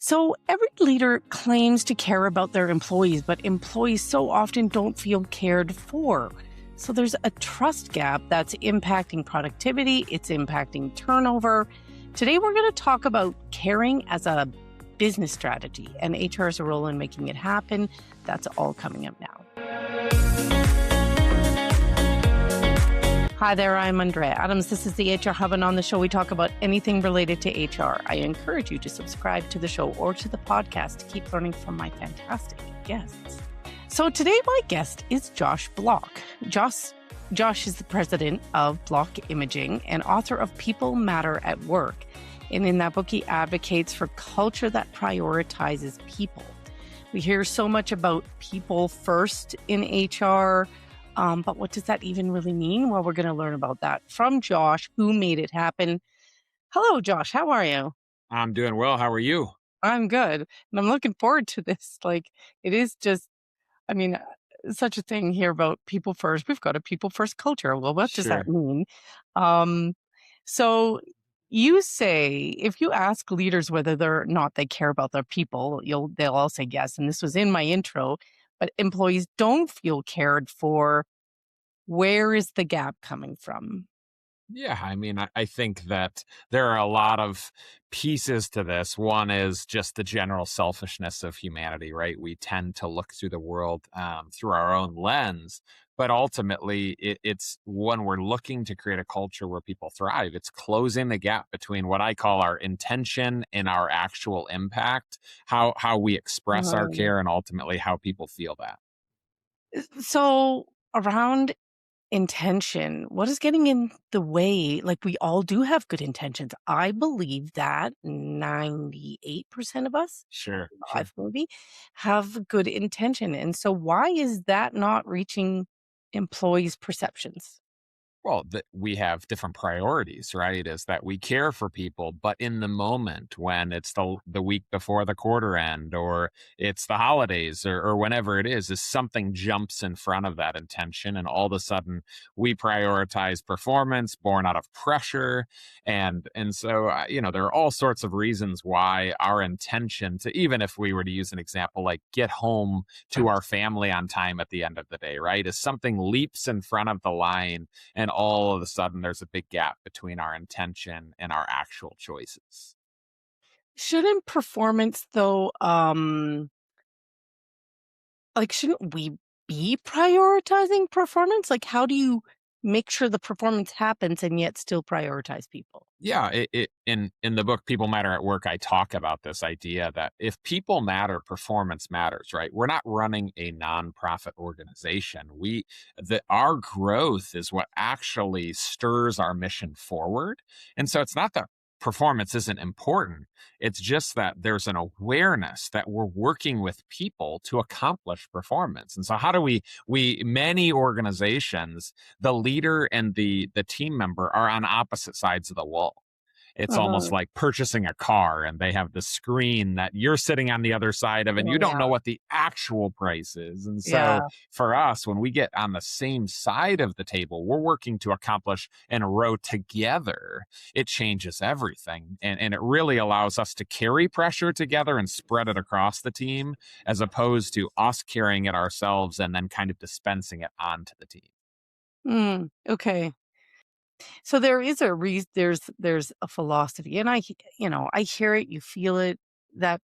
So every leader claims to care about their employees, but employees so often don't feel cared for. So there's a trust gap that's impacting productivity, it's impacting turnover. Today, we're going to talk about caring as a business strategy and HR's role in making it happen. That's all coming up now. Hi there, I'm Andrea Adams. This is the HR Hub, and on the show, we talk about anything related to HR. I encourage you to subscribe to the show or to the podcast to keep learning from my fantastic guests. So today, my guest is Josh Block. Josh is the president of Block Imaging and author of People Matter at Work. And in that book, he advocates for culture that prioritizes people. We hear so much about people first in HR. But what does that even really mean? Well, we're going to learn about that from Josh, who made it happen. Hello, Josh. How are you? I'm doing well. How are you? I'm good. And I'm looking forward to this. It is just, such a thing here about people first. We've got a people first culture. Well, what does that mean? So you say, if you ask leaders whether or not they care about their people, they'll all say yes. And this was in my intro. But employees don't feel cared for. Where is the gap coming from? Yeah, I think that there are a lot of pieces to this. One is just the general selfishness of humanity, right? We tend to look through the world through our own lens, but ultimately it's when we're looking to create a culture where people thrive, it's closing the gap between what I call our intention and our actual impact, how we express our care, and ultimately how people feel that. So around intention, what is getting in the way? We all do have good intentions. I believe that 98% of us, Sure. maybe, have good intention. And so why is that not reaching employees' perceptions? Well, we have different priorities, right? Is that we care for people, but in the moment when it's the week before the quarter end, or it's the holidays, or whenever it is something jumps in front of that intention, and all of a sudden we prioritize performance born out of pressure, and so there are all sorts of reasons why our intention to, even if we were to use an example like get home to our family on time at the end of the day, right, is something leaps in front of the line, and all of a sudden there's a big gap between our intention and our actual choices. Shouldn't performance, though, shouldn't we be prioritizing performance? How do you make sure the performance happens and yet still prioritize people? Yeah, in the book People Matter at Work, I talk about this idea that if people matter, performance matters, right? We're not running a nonprofit organization. Our growth is what actually stirs our mission forward. And so it's not that performance isn't important. It's just that there's an awareness that we're working with people to accomplish performance. And so how do many organizations, the leader and the team member are on opposite sides of the wall. It's almost like purchasing a car, and they have the screen that you're sitting on the other side of, and you don't know what the actual price is. And so for us, when we get on the same side of the table, we're working to accomplish and row together. It changes everything. And it really allows us to carry pressure together and spread it across the team, as opposed to us carrying it ourselves and then kind of dispensing it onto the team. Okay. So there is there's a philosophy, and I hear it, you feel it, that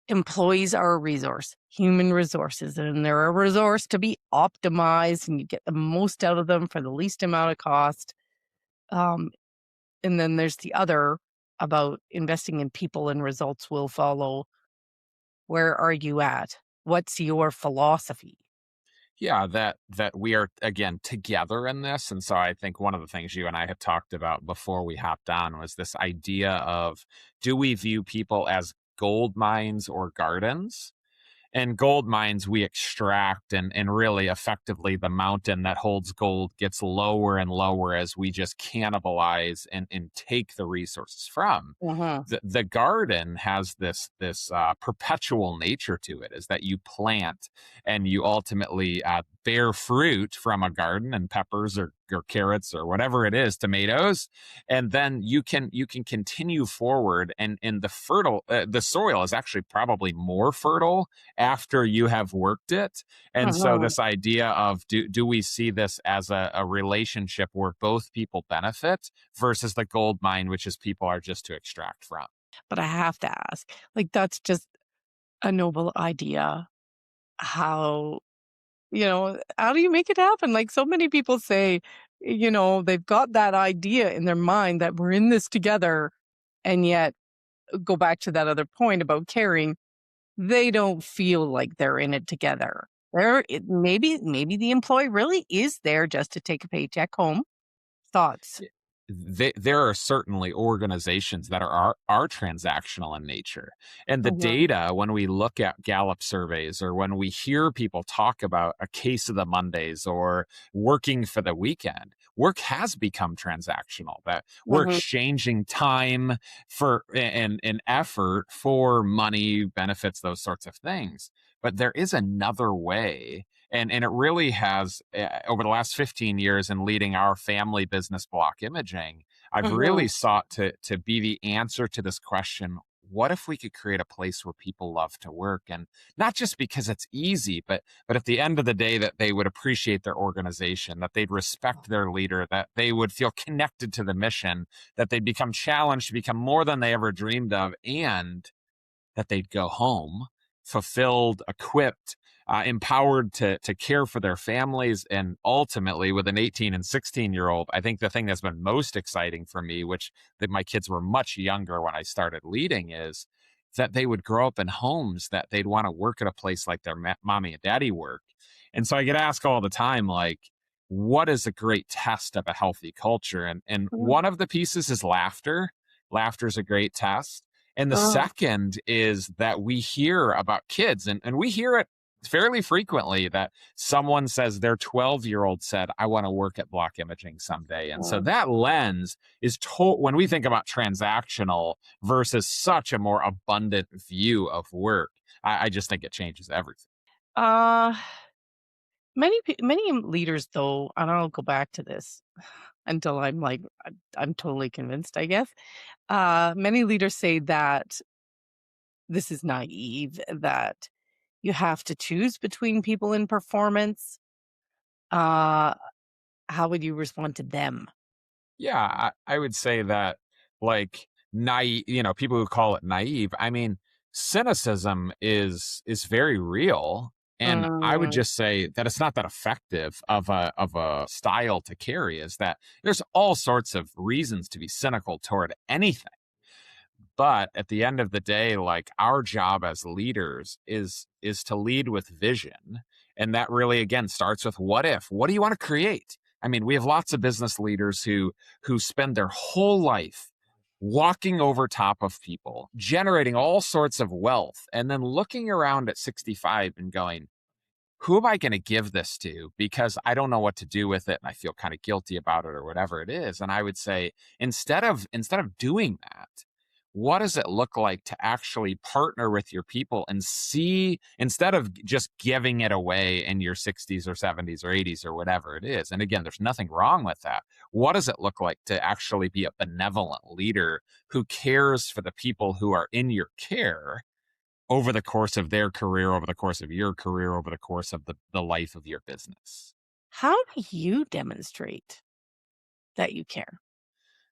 employees are a resource, human resources, and they're a resource to be optimized, and you get the most out of them for the least amount of cost. And then there's the other about investing in people and results will follow. Where are you at? What's your philosophy? Yeah, that we are, again, together in this. And so I think one of the things you and I had talked about before we hopped on was this idea of, do we view people as gold mines or gardens? And gold mines we extract, and really effectively the mountain that holds gold gets lower and lower as we just cannibalize and take the resources from. The garden has this perpetual nature to it, is that you plant and you ultimately bear fruit from a garden, and peppers or carrots or whatever it is, tomatoes, and then you can continue forward, and the soil is actually probably more fertile after you have worked it. And so Mhm. this idea of do we see this as a relationship where both people benefit versus the gold mine, which is people are just to extract from. But I have to ask, like, that's just a noble idea. How, how do you make it happen? Like, so many people say, they've got that idea in their mind that we're in this together, and yet go back to that other point about caring, they don't feel like they're in it together. Maybe the employee really is there just to take a paycheck home. Thoughts? There are certainly organizations that are transactional in nature. And the Mhm, data, when we look at Gallup surveys or when we hear people talk about a case of the Mondays or working for the weekend, work has become transactional, that we're mhm, exchanging time and effort for money, benefits, those sorts of things. But there is another way, and it really has, over the last 15 years in leading our family business, Block Imaging, I've mhm. really sought to be the answer to this question. What if we could create a place where people love to work, and not just because it's easy, but at the end of the day, that they would appreciate their organization, that they'd respect their leader, that they would feel connected to the mission, that they'd become challenged to become more than they ever dreamed of, and that they'd go home fulfilled, equipped, empowered to care for their families. And ultimately, with an 18 and 16-year-old, I think the thing that's been most exciting for me, which that my kids were much younger when I started leading, is that they would grow up in homes that they'd want to work at a place like their mommy and daddy work. And so I get asked all the time, like, what is a great test of a healthy culture? And Mm, one of the pieces is laughter. Laughter is a great test. And the uh, second is that we hear about kids, and we hear it fairly frequently, that someone says their 12-year-old said, I want to work at Block Imaging someday. And so uh, that lens is when we think about transactional versus such a more abundant view of work, I just think it changes everything. uh, many leaders, though, and I'll go back to this until I'm like, I'm totally convinced, I guess. Many leaders say that this is naive, that you have to choose between people in performance. Uh, how would you respond to them? Yeah, I would say that, like, naive, people who call it naive, I mean, cynicism is very real. And I would Mm, just say that it's not that effective of a style to carry, is that there's all sorts of reasons to be cynical toward anything. But at the end of the day, like, our job as leaders is to lead with vision. And that really, again, starts with what do you want to create? I mean, we have lots of business leaders who spend their whole life walking over top of people, generating all sorts of wealth, and then looking around at 65 and going, who am I going to give this to? Because I don't know what to do with it, and I feel kind of guilty about it, or whatever it is. And I would say, instead of doing that, what does it look like to actually partner with your people and see, instead of just giving it away in your 60s or 70s or 80s or whatever it is? And again, there's nothing wrong with that. What does it look like to actually be a benevolent leader who cares for the people who are in your care over the course of their career, over the course of your career, over the course of the life of your business? how do you demonstrate that you care?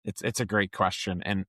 It's a great question. And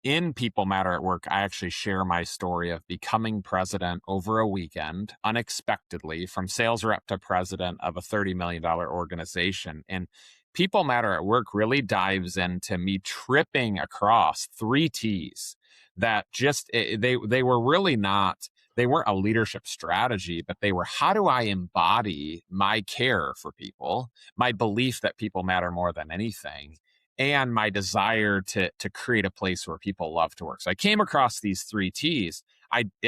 in People Matter at Work, I actually share my story of becoming president over a weekend, unexpectedly, from sales rep to president of a $30 million organization. And People Matter at Work really dives into me tripping across three T's that just they were really not, they weren't a leadership strategy, but they were, how do I embody my care for people, my belief that people matter more than anything, and my desire to create a place where people love to work. So I came across these three T's.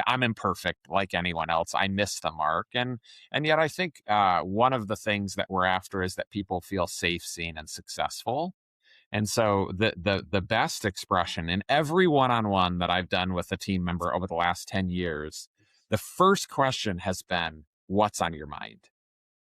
I'm imperfect like anyone else. I missed the mark, and yet I think one of the things that we're after is that people feel safe, seen, and successful. And so the best expression in every one-on-one that I've done with a team member over the last 10 years, the first question has been, "What's on your mind?"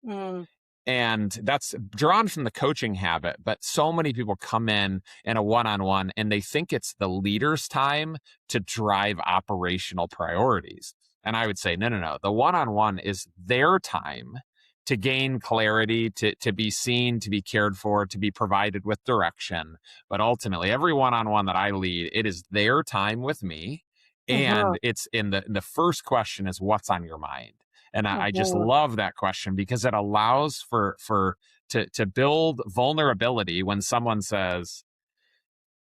Mm. And that's drawn from the coaching habit. But so many people come in a one-on-one and they think it's the leader's time to drive operational priorities. And I would say, no, no, no. The one-on-one is their time to gain clarity, to be seen, to be cared for, to be provided with direction. But ultimately, every one-on-one that I lead, it is their time with me. Uh-huh. And it's in the first question is what's on your mind? And I just Uh-huh. love that question because it allows to build vulnerability when someone says,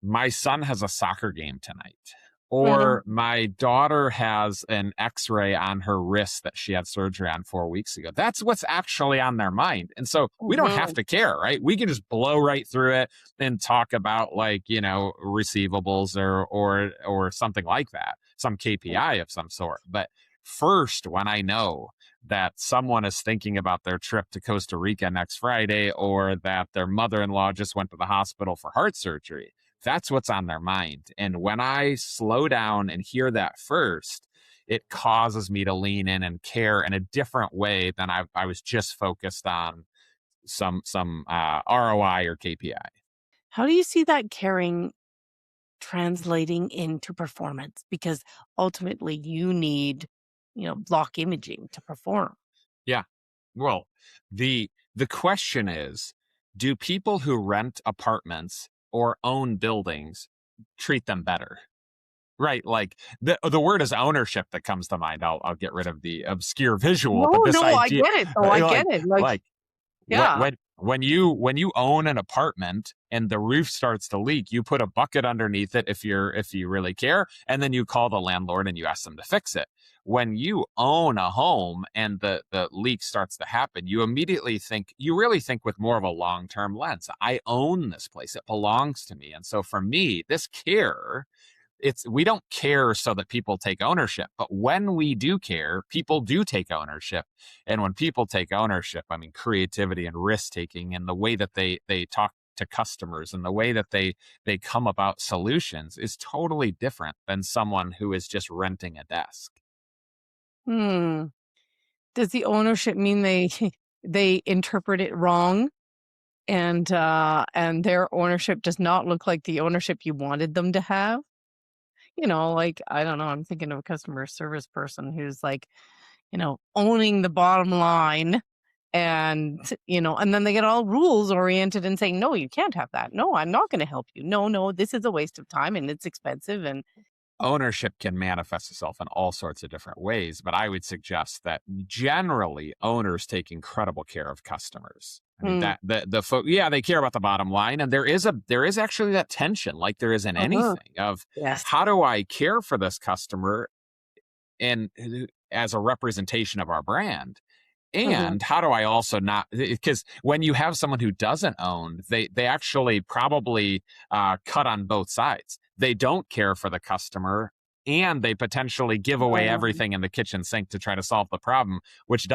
my son has a soccer game tonight, Mhm. or my daughter has an x-ray on her wrist that she had surgery on 4 weeks ago. That's what's actually on their mind. And so we don't have Mhm. to care, right? We can just blow right through it and talk about, like, receivables or something like that, some KPI of some sort. But first, when I know that someone is thinking about their trip to Costa Rica next Friday, or that their mother-in-law just went to the hospital for heart surgery, that's what's on their mind. And when I slow down and hear that first, it causes me to lean in and care in a different way than I was just focused on some ROI or KPI. How do you see that caring translating into performance? Because ultimately you need, block imaging to perform. Yeah. Well, the question is, do people who rent apartments or own buildings treat them better? Right, like the word is ownership that comes to mind. I'll get rid of the obscure visual, No, but this no, I idea, get it though. I get it. like when Yeah. when when you own an apartment and the roof starts to leak, you put a bucket underneath it if you really care, and then you call the landlord and you ask them to fix it. When you own a home and the leak starts to happen, you really think with more of a long-term lens. I own this place. It belongs to me. And so for me, this care, we don't care so that people take ownership, but when we do care, people do take ownership. And when people take ownership, I mean, creativity and risk taking and the way that they talk to customers and the way that they come about solutions is totally different than someone who is just renting a desk. Hmm. Does the ownership mean they they interpret it wrong, and their ownership does not look like the ownership you wanted them to have? Like, I don't know, I'm thinking of a customer service person who's like, owning the bottom line, and then they get all rules oriented and saying, "No, you can't have that. No, I'm not going to help you. No, no, this is a waste of time and it's expensive." And Ownership can manifest itself in all sorts of different ways, but I would suggest that generally owners take incredible care of customers. I mean, mm, that yeah, they care about the bottom line, and there is actually that tension, like there is in uh-huh. anything, of Yes. how do I care for this customer and as a representation of our brand, Mhm. and how do I also not, because when you have someone who doesn't own, they actually probably cut on both sides. They don't care for the customer, and they potentially give away Um, everything in the kitchen sink to try to solve the problem, which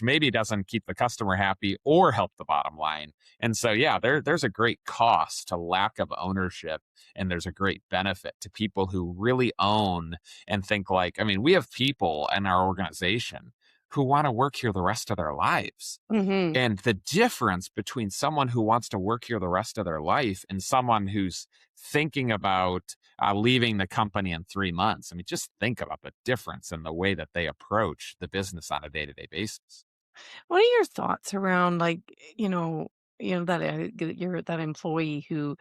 maybe doesn't keep the customer happy or help the bottom line. And so, yeah, there's a great cost to lack of ownership, and there's a great benefit to people who really own and think like, I mean, we have people in our organization who want to work here the rest of their lives. mhm. And the difference between someone who wants to work here the rest of their life and someone who's thinking about leaving the company in 3 months. I mean, just think about the difference in the way that they approach the business on a day-to-day basis. What are your thoughts around, like, that you're that employee who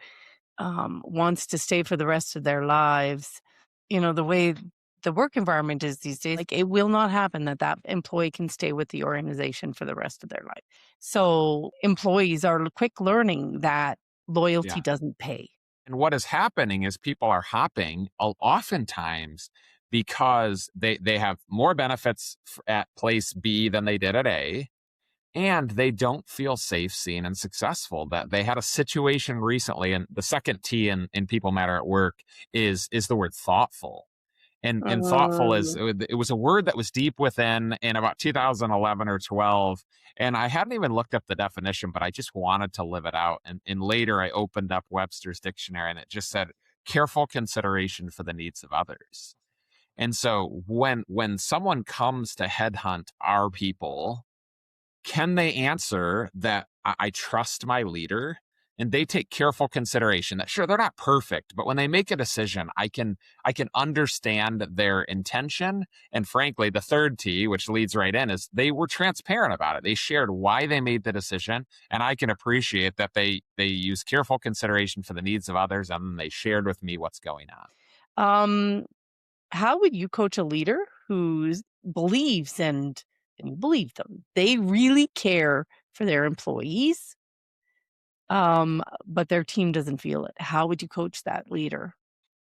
wants to stay for the rest of their lives? The way the work environment is these days, like, it will not happen that that employee can stay with the organization for the rest of their life. So employees are quick learning that loyalty Yeah. doesn't pay. And what is happening is people are hopping oftentimes because they have more benefits at place B than they did at A, and they don't feel safe, seen, and successful. That they had a situation recently, and the second T in people matter at work is the word thoughtful. And thoughtful is, Mm, it was a word that was deep within in about 2011 or 12, and I hadn't even looked up the definition, but I just wanted to live it out. And later I opened up Webster's dictionary, and it just said careful consideration for the needs of others. And so when someone comes to headhunt our people, can they answer that I trust my leader and they take careful consideration that sure, they're not perfect, but when they make a decision, I can understand their intention. And frankly, the third T, which leads right in, is they were transparent about it. They shared why they made the decision, and I can appreciate that they use careful consideration for the needs of others, and then they shared with me what's going on. How would you coach a leader who believes and you believe them? They really care for their employees, but their team doesn't feel it. How would you coach that leader?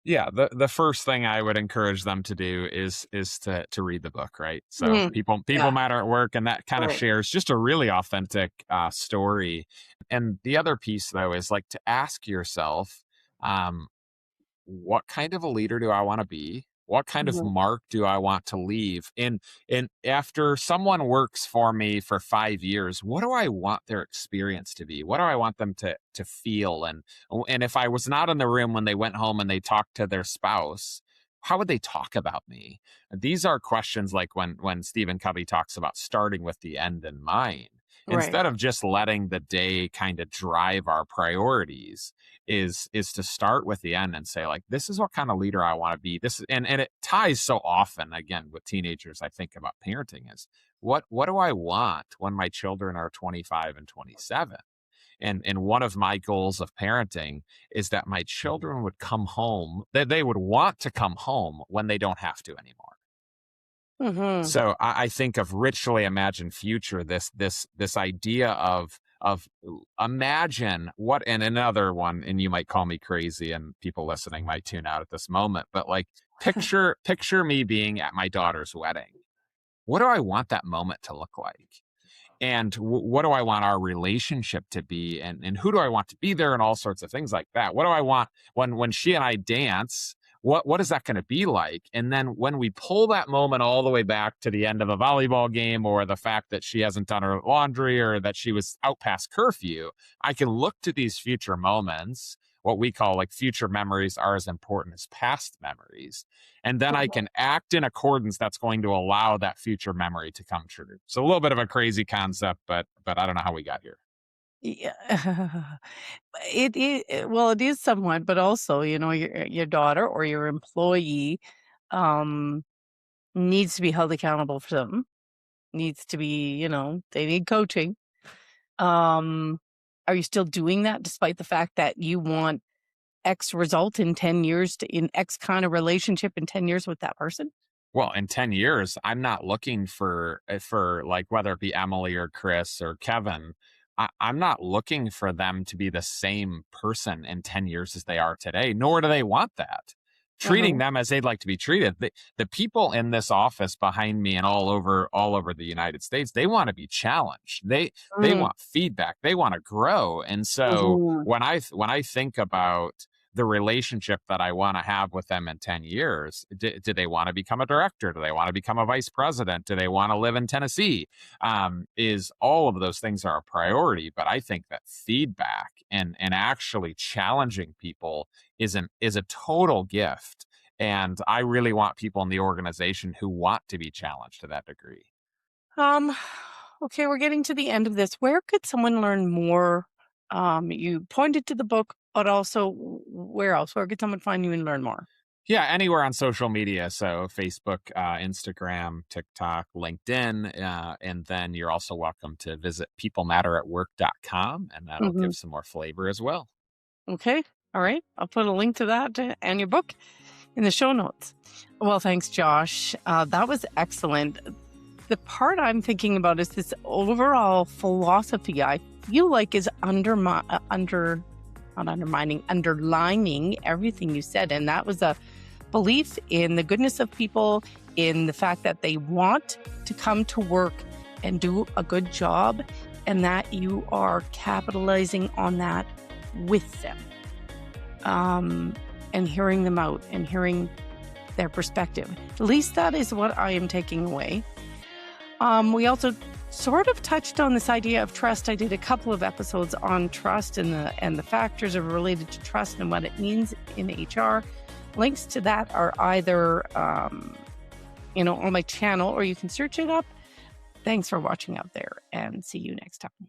Yeah, the first thing I would encourage them to do is to read the book, right? So people Yeah. matter at work, and that kind of Right. shares just a really authentic story. And the other piece, though, is like to ask yourself, what kind of a leader do I want to be? What kind of Mhm. mark do I want to leave? And after someone works for me for 5 years, what do I want their experience to be? What do I want them to feel? And if I was not in the room when they went home and they talked to their spouse, how would they talk about me? These are questions like when Stephen Covey talks about starting with the end in mind. Right. Instead of just letting the day kind of drive our priorities, is to start with the end and say, like, this is what kind of leader I want to be. This and it ties so often again with teenagers. I think about parenting is what do I want when my children are 25 and 27? And one of my goals of parenting is that my children would come home, that they would want to come home when they don't have to anymore. Mm-hmm. So I think of richly imagined future, this idea of imagine what, and another one, and you might call me crazy and people listening might tune out at this moment, but like picture me being at my daughter's wedding. What do I want that moment to look like? And what do I want our relationship to be? And who do I want to be there? And all sorts of things like that. What do I want when she and I dance? What is that going to be like? And then when we pull that moment all the way back to the end of a volleyball game, or the fact that she hasn't done her laundry, or that she was out past curfew, I can look to these future moments. What we call like future memories are as important as past memories. And then I can act in accordance that's going to allow that future memory to come true. So a little bit of a crazy concept, but I don't know how we got here. Yeah. Well, it is somewhat, but also, your daughter or your employee um, needs to be held accountable for something. Needs to be, they need coaching. Are you still doing that despite the fact that you want X result in 10 years in X kind of relationship in 10 years with that person? Well, in 10 years, I'm not looking for like, whether it be Emily or Chris or Kevin, I'm not looking for them to be the same person in 10 years as they are today, nor do they want that. Treating them as they'd like to be treated. The people in this office behind me and all over the United States, they want to be challenged. They want feedback. They want to grow. And so when I think about the relationship that I want to have with them in 10 years, do they want to become a director? Do they want to become a vice president? Do they want to live in Tennessee? Is all of those things are a priority. But I think that feedback and actually challenging people is a total gift. And I really want people in the organization who want to be challenged to that degree. Okay, we're getting to the end of this. Where could someone learn more? You pointed to the book, but also where else? Where could someone find you and learn more? Yeah, anywhere on social media. So Facebook, Instagram, TikTok, LinkedIn. And then you're also welcome to visit peoplematteratwork.com, and that'll give some more flavor as well. Okay. All right. I'll put a link to that and your book in the show notes. Well, thanks, Josh. That was excellent. The part I'm thinking about is this overall philosophy I feel like is underlining everything you said. And that was a belief in the goodness of people, in the fact that they want to come to work and do a good job, and that you are capitalizing on that with them, and hearing them out and hearing their perspective. At least that is what I am taking away. We also sort of touched on this idea of trust. I did a couple of episodes on trust and the factors related to trust and what it means in HR. Links to that are either, on my channel, or you can search it up. Thanks for watching out there, and see you next time.